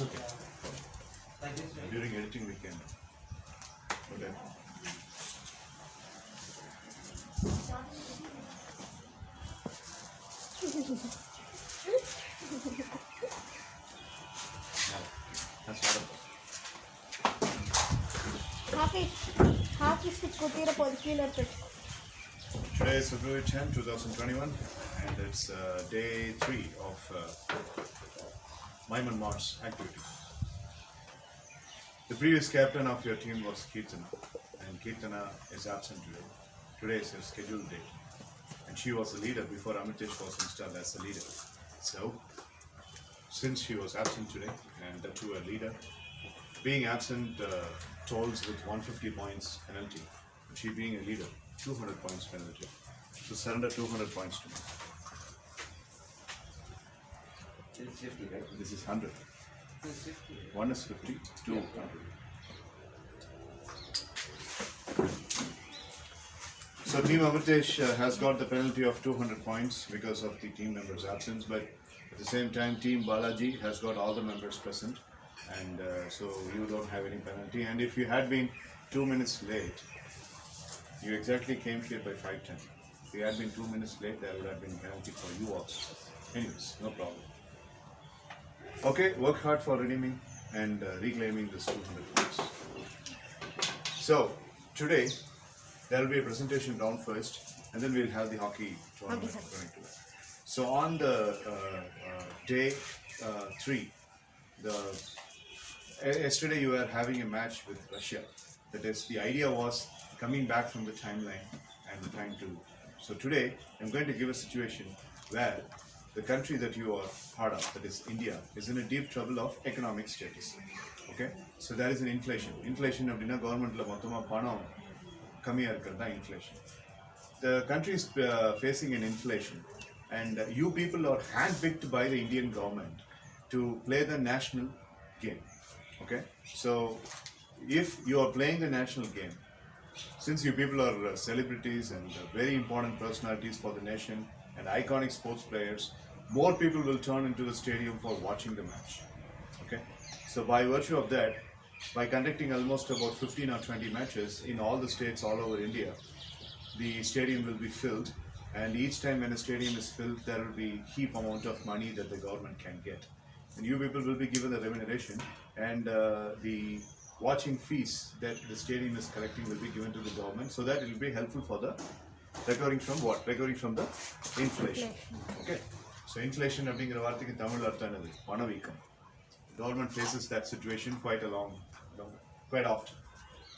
That's okay. During editing we can. Okay. That's wonderful. Today is February 10, 2021, and it's day 3 of Maiman March activity. The previous captain of your team was Kirtana, and Kirtana is absent today. Today is her scheduled day, and she was the leader before Amitesh was installed as the leader. So, since she was absent today, and the two are leader, being absent tolls with 150 points penalty. She being a leader, 200 points penalty. So surrender 200 points to me. This is 50, right? This is 100. This is 50. One is 50, two 100. So Team Amitesh has got the penalty of 200 points because of the team members' absence, but at the same time Team Balaji has got all the members present, and so you don't have any penalty. And if you had been 2 minutes late, you exactly came here by 5:10. If you had been 2 minutes late, there would have been penalty for you also. Anyways, no problem. Okay, work hard for redeeming and reclaiming this 200 points. So, today there will be a presentation round first, and then we'll have the hockey tournament going to it. So, on the day 3, yesterday you were having a match with Russia. That is, the idea was coming back from the timeline and trying to. So, today I'm going to give a situation where the country that you are part of, that is India, is in a deep trouble of economic status. Okay? So there is an inflation. Inflation of government la mottama panam kammiya irukradha inflation. The country is facing an inflation, and you people are handpicked by the Indian government to play the national game. Okay? So if you are playing the national game, since you people are celebrities and very important personalities for the nation and iconic sports players, more people will turn into the stadium for watching the match. Okay, so by virtue of that, by conducting almost about 15 or 20 matches in all the states all over India, the stadium will be filled, and each time when a stadium is filled, there will be heap amount of money that the government can get, and you people will be given the remuneration, and the watching fees that the stadium is collecting will be given to the government, so that it will be helpful for the recovering from what? Recovering from the inflation. Okay. So inflation அப்படிங்கிற வார்த்தைக்கு தமிழ் அர்த்தம் என்னது? பணவீக்கம். Government faces that situation quite often.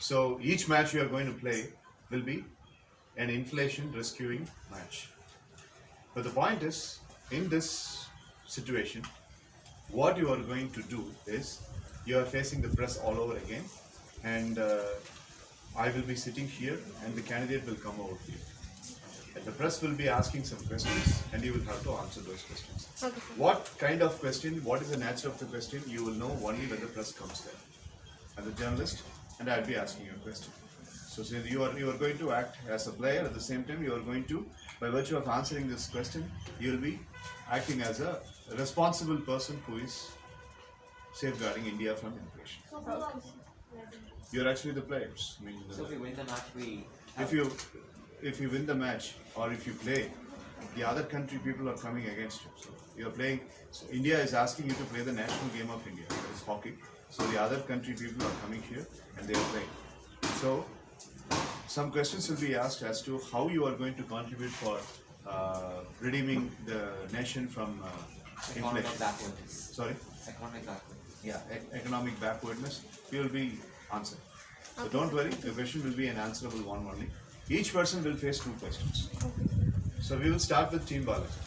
So each match you are going to play will be an inflation rescuing match. But the point is, in this situation, what you are going to do is, you are facing the press all over again, and I will be sitting here and the candidate will come over here. And the press will be asking some questions, and you will have to answer those questions. Okay. What kind of question, what is the nature of the question, you will know only when the press comes there. I'm the journalist, and I'll be asking you a question. So say you are going to act as a player, at the same time you are going to, by virtue of answering this question, you will be acting as a responsible person who is safeguarding India from inflation. You're actually the players. I mean, So if we win the match, we if you win the match, or if you play, the other country people are coming against you. So you're playing. So India is asking you to play the national game of India, that is hockey. So the other country people are coming here and they are playing. So some questions will be asked as to how you are going to contribute for redeeming the nation from economic inflation. backwardness. Sorry. Economic backwardness. Yeah, economic backwardness will be answered. So don't worry, the question will be an answerable one only. Each person will face 2 questions. So we will start with Team Balaji.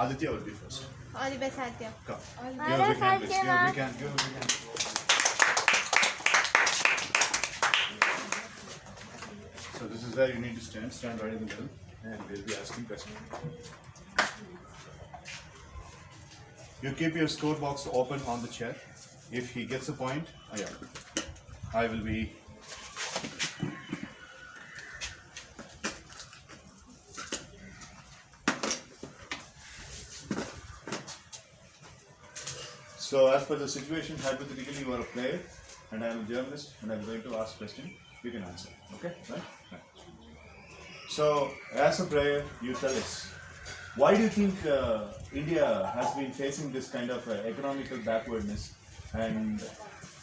Aditya will be first. All the best, Aditya. Come. All the Give a big hand, please. Give a big hand. Give a big hand. So this is where you need to stand. Stand right in the middle, and we'll be asking questions. You keep your score box open on the chair. If he gets a point, I will be. So as per the situation, hypothetically you are a player and I am a journalist and I am going to ask question. You can answer. Okay? Right? So as a player, you tell us, why do you think India has been facing this kind of economical backwardness? And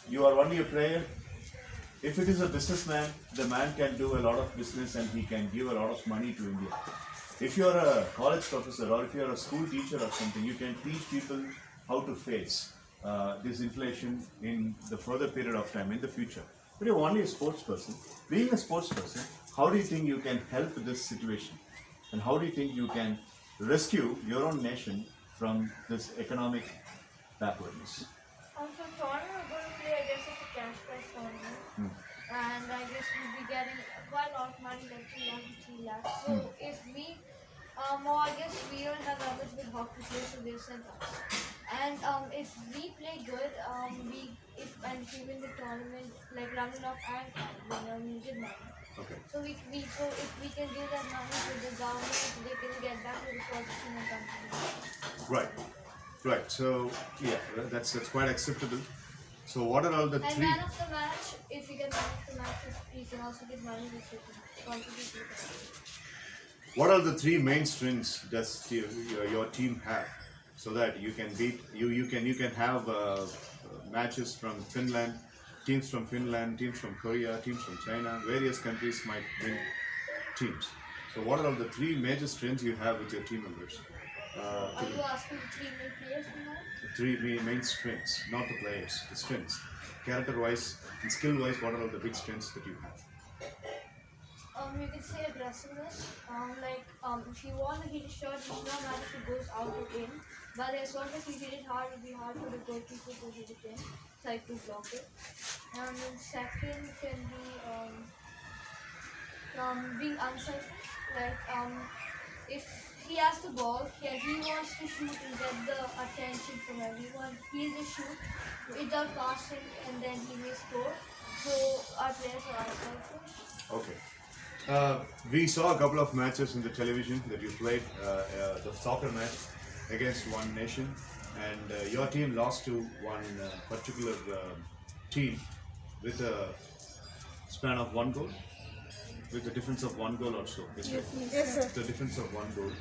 you are only a player. If it is a businessman, the man can do a lot of business and he can give a lot of money to India. If you are a college professor or if you are a school teacher or something, you can teach people how to face this inflation in the further period of time in the future. But you're only a sports person. Being a sports person, how do you think you can help this situation? And how do you think you can rescue your own nation from this economic backwardness? So tournament we're going to play, I guess it's a cash prize tournament. And I guess we'll be getting quite a lot of money, like 2 lakhs to 3 lakhs. So if we, or I guess we don't have that much good hockey players, so they'll send us. And if we play good, if we win the tournament, like running up and we get money. Okay. So if we can give that money to the government, they can get back to the position and country. Right. Right. So yeah, that's quite acceptable. So what are all the And three? man of the match, if you get man of the match, you can also get money which you can contribute to that. What are the three main strengths does your team have, so that you can beat you can have matches from Finland, teams from Finland, teams from Korea, teams from China, various countries might bring teams. So what are all the three major strengths you have with your team members? Are you asking the 3 main players we have? Three main strengths, not the players, the strengths. Character-wise and skill-wise, what are all the big strengths that you have? You can say aggressiveness. If you want to hit a shot, it's not matter if it goes out or in. But as long as you hit it hard, it'll be hard for the goalkeeper to hit it in, like to block it. And then second can be being unselfish. If he has the ball, he wants to shoot and get the attention from everyone. He'll just shoot without passing and then he may score. So our players are unselfish. Okay. We saw a couple of matches in the television that you played, the soccer match against one nation, and your team lost to one particular team with a span of 1 goal, with a difference of 1 goal or so. Yes, sir. The difference of 1 goal.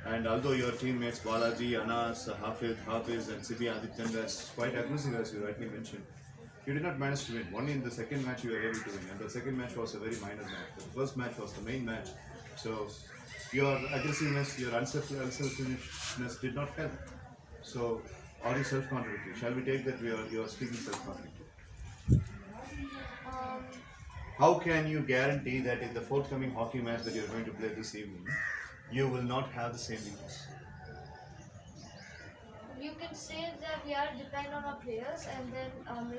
And although your teammates Balaji, Anas, Hafiz and Sibi Adityan were quite aggressive, as you rightly mentioned, you did not manage to win. Only in the second match you were able to win, and the second match was a very minor match. The first match was the main match. So your aggressiveness, your unselfishness did not help. So are you self-contradictory? Shall we take that you are speaking self-contradictory? How can you guarantee that in the forthcoming hockey match that you are going to play this evening, you will not have the same weakness? You can say that we are depend on our players, and then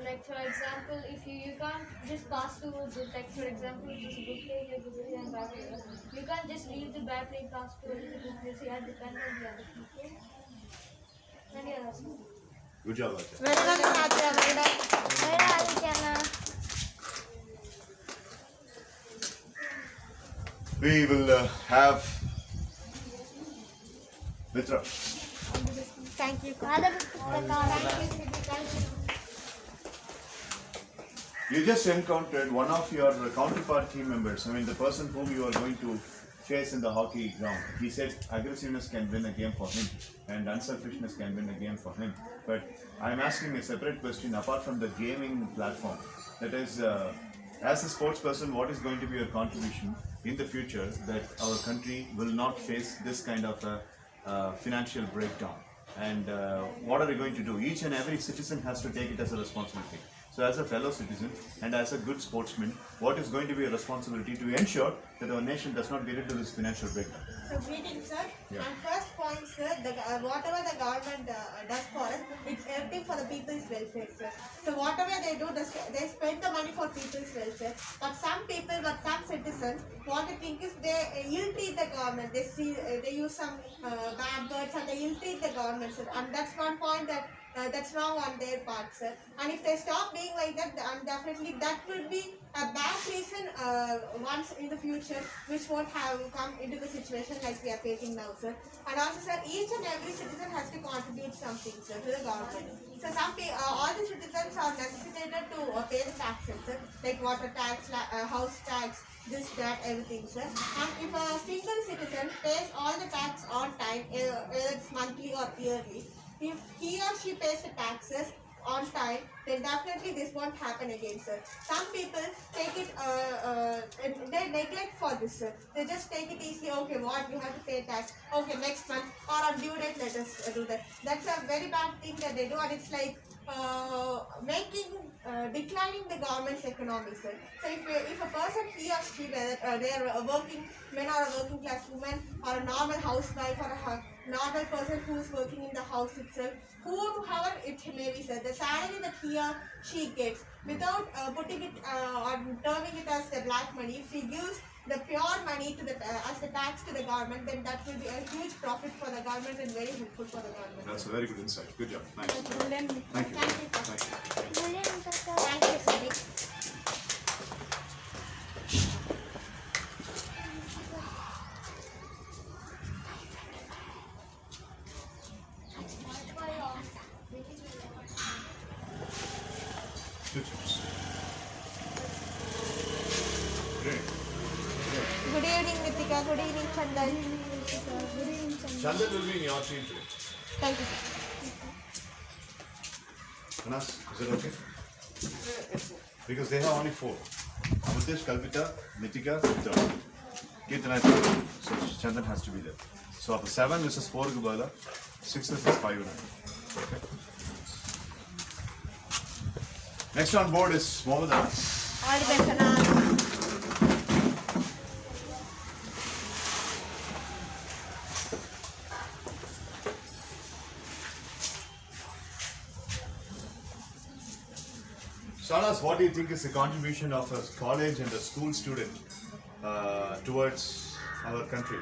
like for example, if you can't just pass to like for example, if it's a good player, a good player and bad player, you can't just leave the bad player pass to the good player. So you have to depend on the other people. And yeah, that's it. Good job, Acha. Very well, Satya. Well done. Where are you, Jana? We will have Mitra. Thank you. You just encountered one of your counterpart team members. I mean, the person whom you are going to face in the hockey ground. He said aggressiveness can win a game for him, and unselfishness can win a game for him. But I'm asking a separate question apart from the gaming platform. That is, as a sports person, what is going to be your contribution in the future that our country will not face this kind of a financial breakdown? And what are we going to do? Each and every citizen has to take it as a responsibility. So as a fellow citizen and as a good sportsman, what is going to be a responsibility to ensure that our nation does not get into this financial breakdown? So, greetings, sir. Yeah. And first point, sir, whatever the government does for us, it's everything for the people's welfare, sir. So, whatever they do, they spend the money for people's welfare. But some citizens, what they think is they ill-treat the government. They use some bad words and they ill-treat the government, sir. And that's one point that's wrong on their part, sir. And if they stop being like that, and definitely that will be a bad reason once in the future which won't have come into the situation like we are facing now, sir. And also, sir, each and every citizen has to contribute something, sir, to the government. So all the citizens are necessitated to pay the taxes, sir, like water tax, house tax, this, that, everything, sir. And if a single citizen pays all the tax on time, whether it's monthly or yearly, if he or she pays the taxes on time, then definitely this won't happen again, sir. Some people take it, they neglect for this, sir. They just take it easily. Okay, what, you have to pay tax. Okay, next month or on due date, let us do that. That's a very bad thing that they do, and it's like declining the government's economy, sir. So if a person, he or she, whether they are a working men or a working class woman or a normal housewife or a normal person who is working in the house itself, however it may be, sir, the salary that he or she gets, without putting it or terming it as the black money, if he gives the pure money to the as the tax to the government, then that will be a huge profit for the government and very helpful for the government. That's a very good insight. Good job. Nice. Thank you. Thank you. Thank you, sir. Thank you. Thank you, sir. Good choice. Great. Good evening, Nitika. Good evening, Chandan. Chandan will be in your team today. Thank you. Manas, is it okay? Because they have only 4. Amitesh, Kalpita, Nitika, Mitra. Kirtana, so Chandan has to be there. So after 7 versus 4 Gubala, 6 versus 5 and 9. Okay. Next on board is Mohammed Anas. All the best, Anas. So Anas, what do you think is the contribution of a college and a school student towards our country?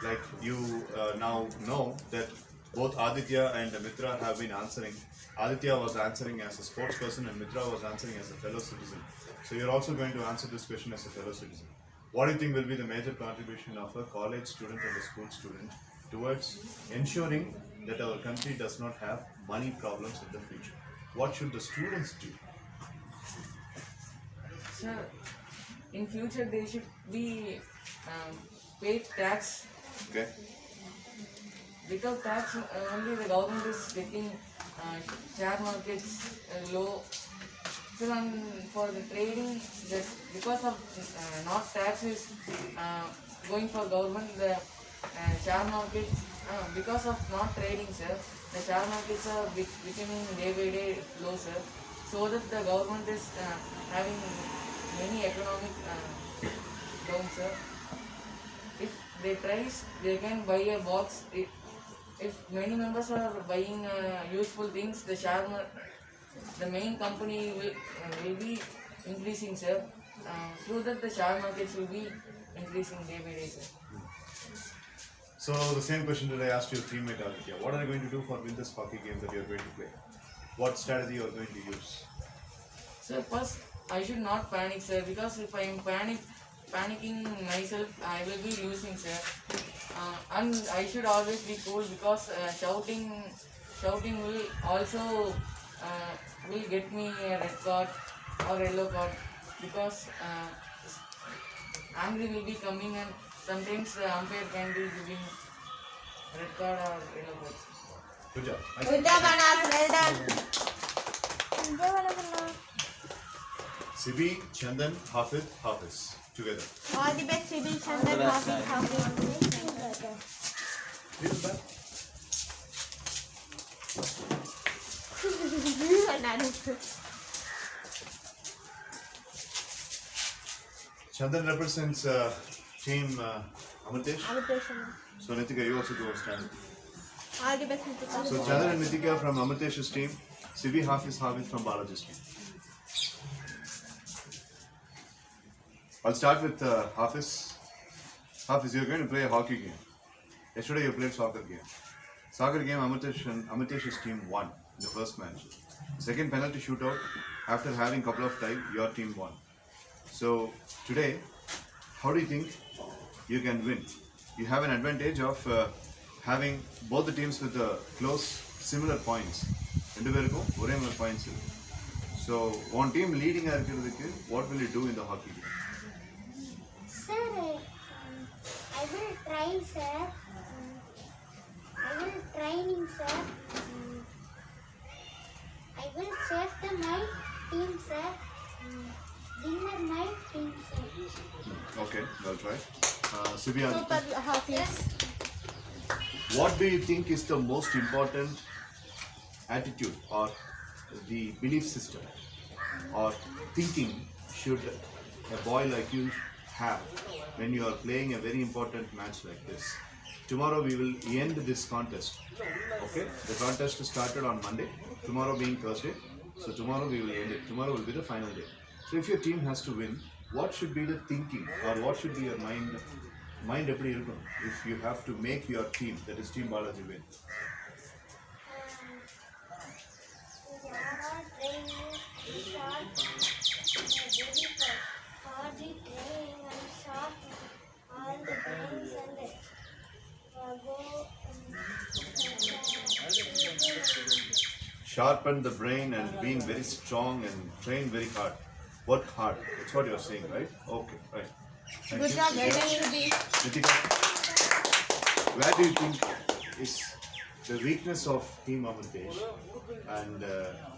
Like you now know that both Aditya and Mitra have been answering. Aditya was answering as a sports person and Mitra was answering as a fellow citizen. So you're also going to answer this question as a fellow citizen. What do you think will be the major contribution of a college student and a school student towards ensuring that our country does not have money problems in the future? What should the students do? Sir, in future they should be paid tax. Okay. Without tax, only the government is getting share markets low. So for the trading, that because of not taxes going for government, the share markets because of not trading, sir, the share markets are becoming day by day low, sir. So that the government is having many economic down, sir. If they tries, they can buy a box. If many members are buying useful things, the main company will be increasing, sir. Through that, the share markets will be increasing day by day, sir. So the same question that I asked your teammate Aditya. What are you going to do for win this hockey game that you are going to play? What strategy you are going to use? So first, I should not panic, sir, because if I am panicking myself, I will be losing, sir. And I should always be cool because shouting will also will get me a red card or yellow card because angry will be coming and sometimes the umpire can be giving red card or yellow card. Good job. Nice. Good job, Anas. Well done. Sibi, Chandan, Hafid, Hafiz. Together. All the best, Sibyl, Chandan, Hafiz. Feel that? Chandan represents team Amitesh. So Nitika, you also go stand. All the best, Nitika. So Chandan and Nitika from Amitesh's team. Sibi, Hafiz, Hafiz from Balaji's team. I'll start with Hafiz. Hafiz, you're going to play a hockey game. Yesterday you played soccer game. Soccer game, Amitesh's team won the first match. Second penalty shootout, after having couple of ties, your team won. So today, how do you think you can win? You have an advantage of having both the teams with the close similar points. ரெண்டு பேருக்கும் ஒரே மாதிரி points இருக்கு. So one team leading இருக்கிறதுக்கு what will you do in the hockey game? Sir, I will try, sir. I will training, sir. I will save my team, sir. Winner my team, sir. Okay, well tried. Sivya, Super Hafiz. what do you think is the most important attitude or the belief system or thinking should a boy like you have when you are playing a very important match like this? Tomorrow we will end this contest. Okay, the contest started on Monday, tomorrow being Thursday, so tomorrow we will end it. Tomorrow will be the final day. So if your team has to win, what should be the thinking or what should be your mind எப்படி இருக்கும் if you have to make your team, that is Team Balaji, win? Yara training, shot, very hardly training and shot all the games and go. Sharpen the brain and being very strong and train very hard. Work hard. That's what you're saying, right? Okay, right. Thank Good you. job, Shruti. Nitika, where do you think is the weakness of Team Avantesh? And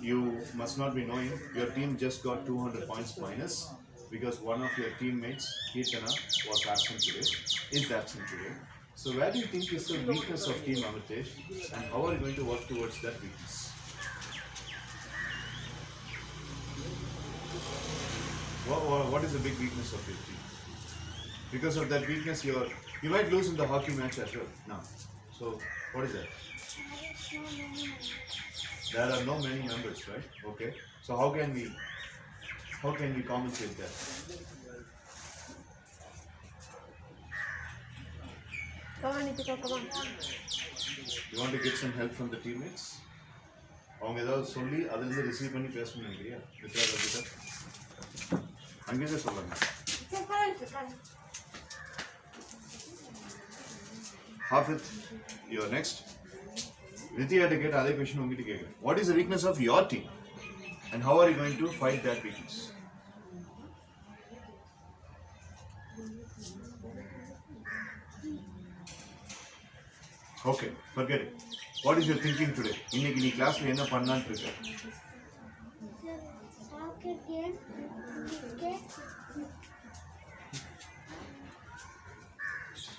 you must not be knowing, your team just got 200 points minus because one of your teammates, Kirtana, was absent today, is absent today. So where do you think is the weakness of Team Avantesh and how are you going to work towards that weakness? What is the big weakness of your team? Because of that weakness, you might lose in the hockey match as well now. So what is that? There are no many members, right? Okay. So how can we compensate that? Come on, Nitika, come on. You want to get some help from the teammates? அவங்க ஏதாவது சொல்லி அதிலிருந்து receive பண்ணி பேசணும் இல்லையா? அங்கேயே சொல்லுங்க. Hafid, you are next. Nitya to get other question உங்ககிட்ட கேக்குறேன். What is the weakness of your team and how are you going to fight that weakness? Okay, forget it. What is your thinking today? இன்னைக்கு நீ கிளாஸ்ல என்ன பண்ணலாம்னு இருக்க? Soccer game, cricket,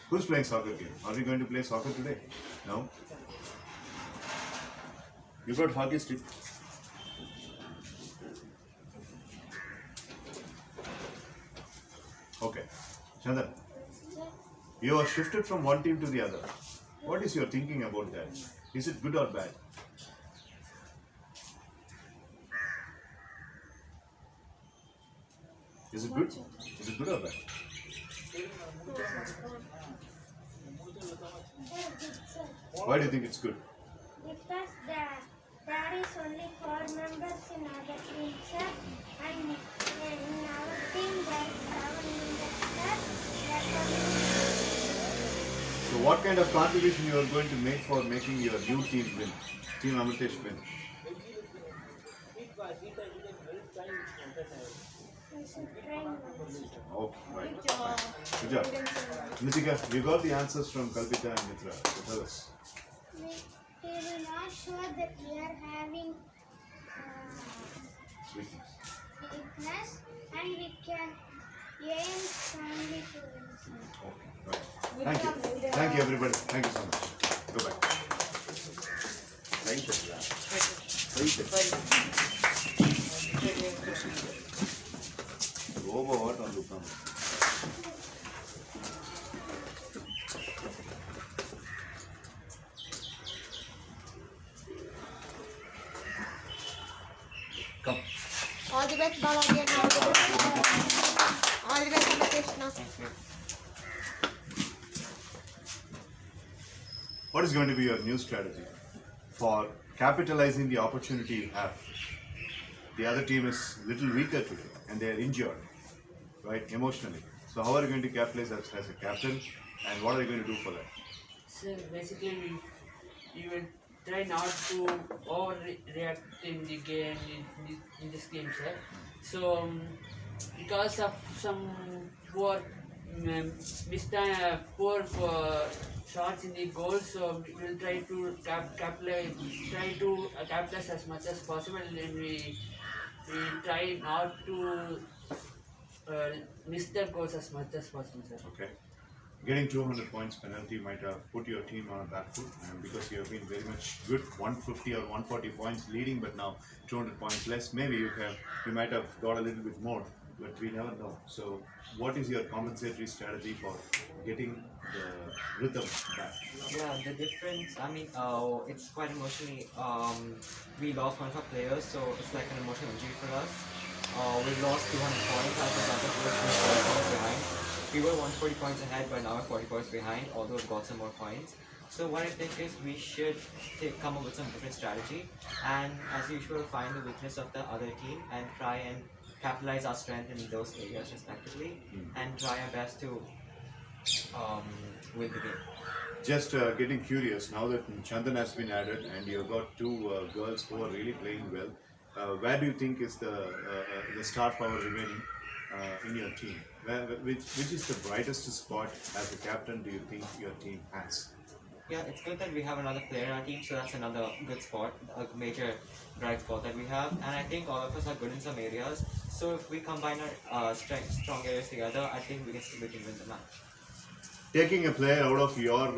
Who's playing soccer game? Are we going to play soccer today? No. You got hockey stick. Okay. Chandan, you are shifted from one team to the other. What is your thinking about that? Is it good or bad? Is it good? Is it good or bad? Why do you think it's good? because there is only 4 members in our team, sir, and in our team there is 7 members, sir. So what kind of contribution you are going to make for making your new team win? Team Amartesh win? We should train once. Okay, right. Good job. Nitika, you got the answers from Kalpita and Mitra. So tell us. We will not show that we are having Weakness. weakness and we can aim strongly to win, sir. Okay, right. Thank you. Thank you, everybody. Thank you so much. Go back. Thank you. Over what on the camera? Come. All the best, Balaji, and all the best. All the best, Krishna. What is going to be your new strategy for capitalizing the opportunity you have? The other team is a little weaker today and they are injured. right? Emotionally. So how are you going to capitalize as a captain, and what are you going to do for that? So basically, we will try not to overreact in the game in this game, sir. So because of some poor poor shots in the goal, so we will try to capitalize as much as possible, and we try not to miss the goals as much as possible, sir. Okay. Getting 200 points penalty might have put your team on a back foot, and because you have been very much good, 150 or 140 points leading, but now 200 points less, maybe you might have got a little bit more, but we never know. So, what is your compensatory strategy for getting the rhythm back? Yeah, the difference, I mean, it's quite emotionally, we lost one of our players, so it's like an emotional injury for us. We lost 200 points, I think that was 40 points behind. We were 140 points ahead, but now we're 40 points behind, although we've got some more points. So what I think is we should come up with some different strategy, and as usual, find the weakness of the other team and try and capitalize our strength in those areas respectively, and try our best to win the game. Just getting curious, now that Chandan has been added and you've got two girls who are really playing well, where do you think is the star power remaining in your team? Which is the brightest spot as a captain do you think your team has? Yeah, it's good that we have another player in our team, so that's another good spot, a major bright spot that we have. And I think all of us are good in some areas, so if we combine our strong areas together, I think we can win the match. Taking a player out of your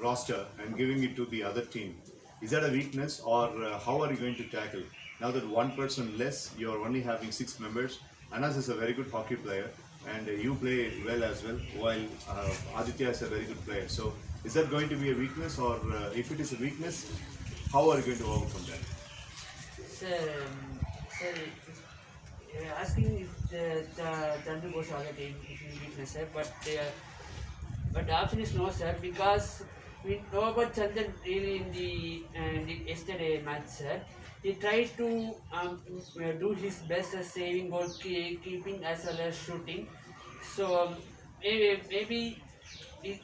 roster and giving it to the other team, is that a weakness, or how are you going to tackle? Now that one person less, you're only having 6 members. Anas is a very good hockey player, and you play well as well, while Aditya is a very good player. So is that going to be a weakness, or if it is a weakness, how are you going to overcome that? Sir, asking if the Chandu goes to other team is a weakness, sir, but the option is no, sir, because we know about Chandan really in the yesterday match, sir. He tried to do his best as saving goal, keeping as well as shooting. So maybe let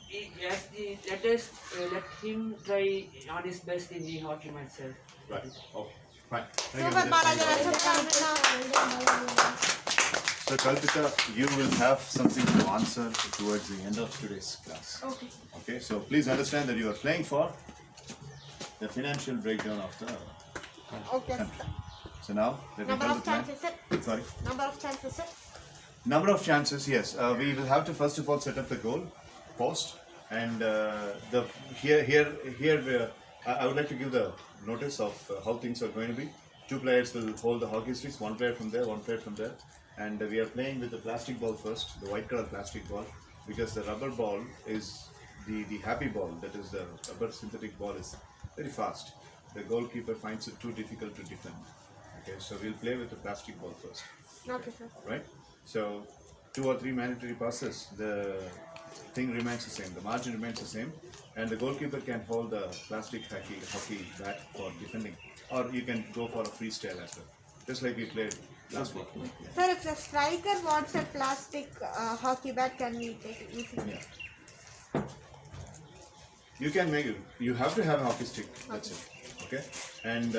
him try on his best in the hockey match, sir. Right. Okay. Fine. Thank Super you. Balaji, welcome. So Kalpita, you will have something to answer towards the end of today's class. Okay. Okay. So please understand that you are playing for the financial breakdown of the Okay. country. So now let me Number tell the of plan. chances, sir. Sorry. Number of chances, sir. Number of chances, yes. We will have to first of all set up the goal post, and I would like to give the notice of how things are going to be. 2 players will hold the hockey sticks, 1 player from there, 1 player from there, and we are playing with the plastic ball first, the white color plastic ball, because the rubber ball is the happy ball, that is the rubber synthetic ball, is very fast. The goalkeeper finds it too difficult to defend. Okay, so we'll play with the plastic ball first. Okay, sir. Right? So 2 or 3 mandatory passes, the thing remains the same, the margin remains the same, and the goalkeeper can hold the plastic hockey bat for defending, or you can go for a freestyle as well, just like we played last week. Sir, if the striker wants a plastic hockey bat, can we take it easily? Yeah. You can make it, you have to have a hockey stick, that's it. Okay? And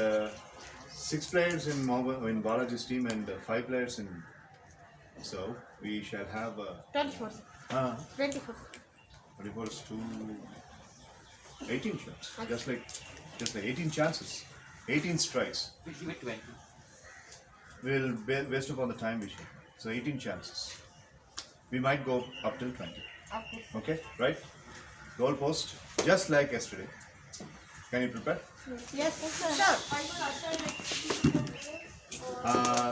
6 players in Balaji's team and 5 players in, so we shall have 24, sir. 24. 24 is 18 shots, just like 18 chances, 18 strikes. We'll give it 20. We'll based upon the time we show. So 18 chances. We might go up till 20. Okay. Okay, right? Goal post, just like yesterday. Can you prepare? Yes, sir.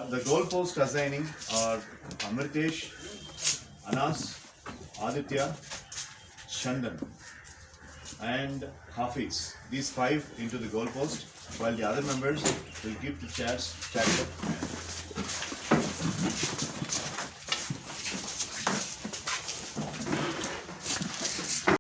The goal post assigning are Amritesh, Anas, Aditya, Chandan, and Hafiz. These 5 into the goal post, while the other members will keep the chairs stacked up